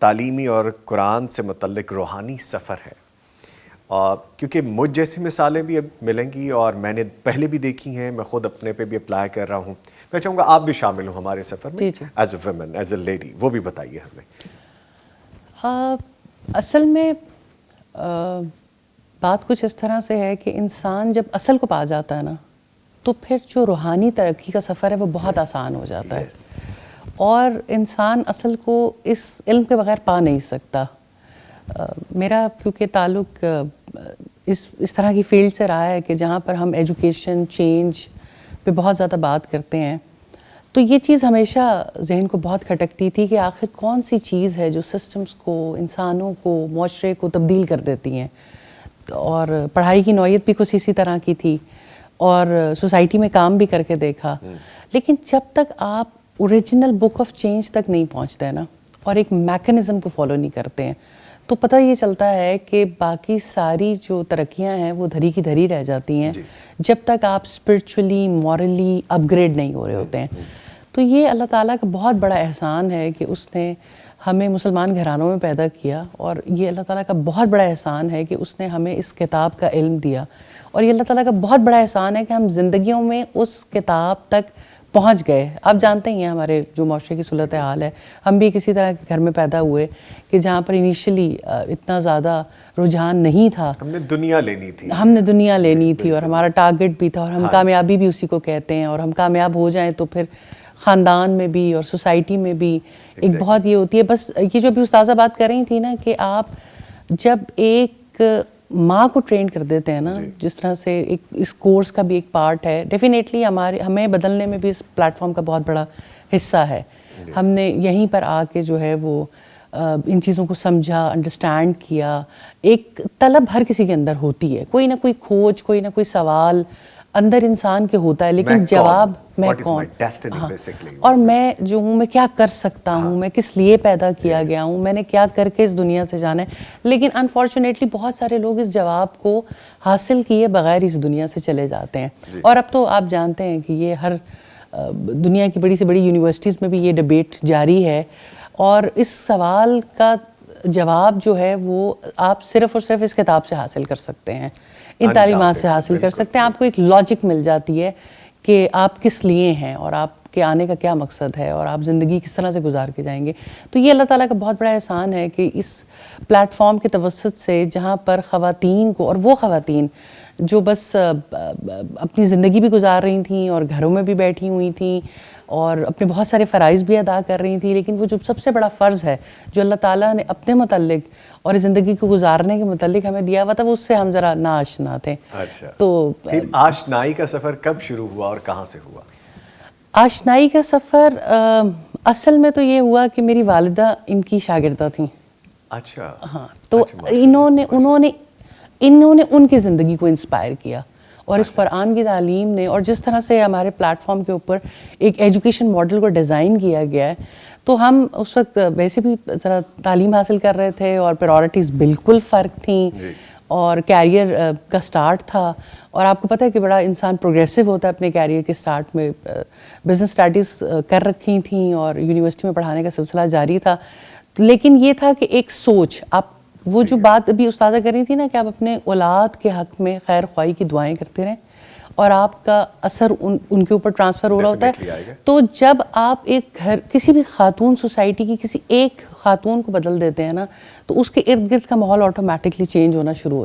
تعلیمی اور قرآن سے متعلق روحانی سفر ہے، اور کیونکہ مجھ جیسی مثالیں بھی اب ملیں گی اور میں نے پہلے بھی دیکھی ہیں، میں خود اپنے پہ بھی اپلائی کر رہا ہوں، میں چاہوں گا آپ بھی شامل ہوں ہمارے سفر میں as a women, as a lady, وہ بھی بتائیے ہمیں۔ اصل میں بات کچھ اس طرح سے ہے کہ انسان جب اصل کو پا جاتا ہے نا تو پھر جو روحانی ترقی کا سفر ہے وہ بہت آسان ہو جاتا ہے، اور انسان اصل کو اس علم کے بغیر پا نہیں سکتا۔ میرا کیونکہ تعلق اس طرح کی فیلڈ سے رہا ہے کہ جہاں پر ہم ایجوکیشن چینج پہ بہت زیادہ بات کرتے ہیں، تو یہ چیز ہمیشہ ذہن کو بہت کھٹکتی تھی کہ آخر کون سی چیز ہے جو سسٹمز کو، انسانوں کو، معاشرے کو تبدیل کر دیتی ہیں۔ اور پڑھائی کی نوعیت بھی کچھ اسی طرح کی تھی، اور سوسائٹی میں کام بھی کر کے دیکھا، لیکن جب تک آپ اوریجنل بک آف چینج تک نہیں پہنچتے ہیں نا اور ایک میکنزم کو فالو نہیں کرتے ہیں تو پتہ یہ چلتا ہے کہ باقی ساری جو ترقیاں ہیں وہ دھری کی دھری رہ جاتی ہیں جب تک آپ اسپرچولی مورلی اپ گریڈ نہیں ہو رہے ہوتے ہیں۔ تو یہ اللہ تعالیٰ کا بہت بڑا احسان ہے کہ اس نے ہمیں مسلمان گھرانوں میں پیدا کیا، اور یہ اللہ تعالیٰ کا بہت بڑا احسان ہے کہ اس نے ہمیں اس کتاب کا علم دیا، اور یہ اللہ تعالیٰ کا بہت بڑا احسان ہے کہ ہم زندگیوں میں اس کتاب تک پہنچ گئے۔ آپ جانتے ہی ہیں ہمارے جو معاشرے کی صورتحال ہے، ہم بھی کسی طرح کے گھر میں پیدا ہوئے کہ جہاں پر انیشلی اتنا زیادہ رجحان نہیں تھا، ہم نے دنیا لینی تھی اور ہمارا ٹارگٹ بھی تھا، اور ہم کامیابی بھی اسی کو کہتے ہیں، اور ہم کامیاب ہو جائیں تو پھر خاندان میں بھی اور سوسائٹی میں بھی ایک بہت یہ ہوتی ہے۔ بس یہ جو ابھی استاذہ بات کر رہی تھی نا کہ آپ جب ایک ماں کو ٹرین کر دیتے ہیں نا، جس طرح سے ایک اس کورس کا بھی ایک پارٹ ہے، ڈیفینیٹلی ہمیں بدلنے میں بھی اس پلیٹ فارم کا بہت بڑا حصہ ہے۔ ہم نے یہیں پر آ کے جو ہے وہ ان چیزوں کو سمجھا، انڈرسٹینڈ کیا۔ ایک طلب ہر کسی کے اندر ہوتی ہے، کوئی نہ کوئی کھوج، کوئی نہ کوئی سوال اندر انسان کے ہوتا ہے، لیکن جواب میں کون، اور میں جو ہوں میں کیا کر سکتا ہوں، میں کس لیے پیدا کیا گیا ہوں، میں نے کیا کر کے اس دنیا سے جانا ہے۔ لیکن انفارچونیٹلی بہت سارے لوگ اس جواب کو حاصل کیے بغیر اس دنیا سے چلے جاتے ہیں، اور اب تو آپ جانتے ہیں کہ یہ ہر دنیا کی بڑی سے بڑی یونیورسٹیز میں بھی یہ ڈبیٹ جاری ہے، اور اس سوال کا جواب جو ہے وہ آپ صرف اور صرف اس کتاب سے حاصل کر سکتے ہیں، ان تعلیمات سے حاصل کر سکتے ہیں۔ آپ کو ایک لاجک مل جاتی ہے کہ آپ کس لیے ہیں اور آپ کے آنے کا کیا مقصد ہے اور آپ زندگی کس طرح سے گزار کے جائیں گے۔ تو یہ اللہ تعالیٰ کا بہت بڑا احسان ہے کہ اس پلیٹ فارم کے توسط سے جہاں پر خواتین کو، اور وہ خواتین جو بس اپنی زندگی بھی گزار رہی تھیں اور گھروں میں بھی بیٹھی ہوئی تھیں اور اپنے بہت سارے فرائض بھی ادا کر رہی تھیں، لیکن وہ جو سب سے بڑا فرض ہے جو اللہ تعالیٰ نے اپنے متعلق اور زندگی کو گزارنے کے متعلق ہمیں دیا ہوا تھا، وہ اس سے ہم ذرا ناآشنا تھے۔ تو پھر آشنائی کا سفر کب شروع ہوا اور کہاں سے ہوا؟ آشنائی کا سفر اصل میں تو یہ ہوا کہ میری والدہ ان کی شاگردہ تھیں۔ اچھا، ہاں، تو انہوں نے ان کی زندگی کو انسپائر کیا، اور اس قرآن کی تعلیم نے، اور جس طرح سے ہمارے پلیٹ فارم کے اوپر ایک ایجوکیشن ماڈل کو ڈیزائن کیا گیا ہے، تو ہم اس وقت ویسے بھی ذرا تعلیم حاصل کر رہے تھے اور پرائورٹیز بالکل فرق تھیں، اور کیریئر کا سٹارٹ تھا، اور آپ کو پتہ ہے کہ بڑا انسان پروگریسو ہوتا ہے اپنے کیریئر کے سٹارٹ میں۔ بزنس اسٹڈیز کر رکھی تھیں اور یونیورسٹی میں پڑھانے کا سلسلہ جاری تھا، لیکن یہ تھا کہ ایک سوچ، آپ وہ جو بات ابھی استاذہ کر رہی تھی نا کہ آپ اپنے اولاد کے حق میں خیر خواہی کی دعائیں کرتے رہیں اور آپ کا اثر ان کے اوپر ٹرانسفر ہو رہا ہوتا ہے، تو جب آپ ایک گھر کسی بھی خاتون سوسائٹی کی کسی ایک خاتون کو بدل دیتے ہیں نا تو اس کے ارد گرد کا ماحول آٹومیٹکلی چینج ہونا شروع ہو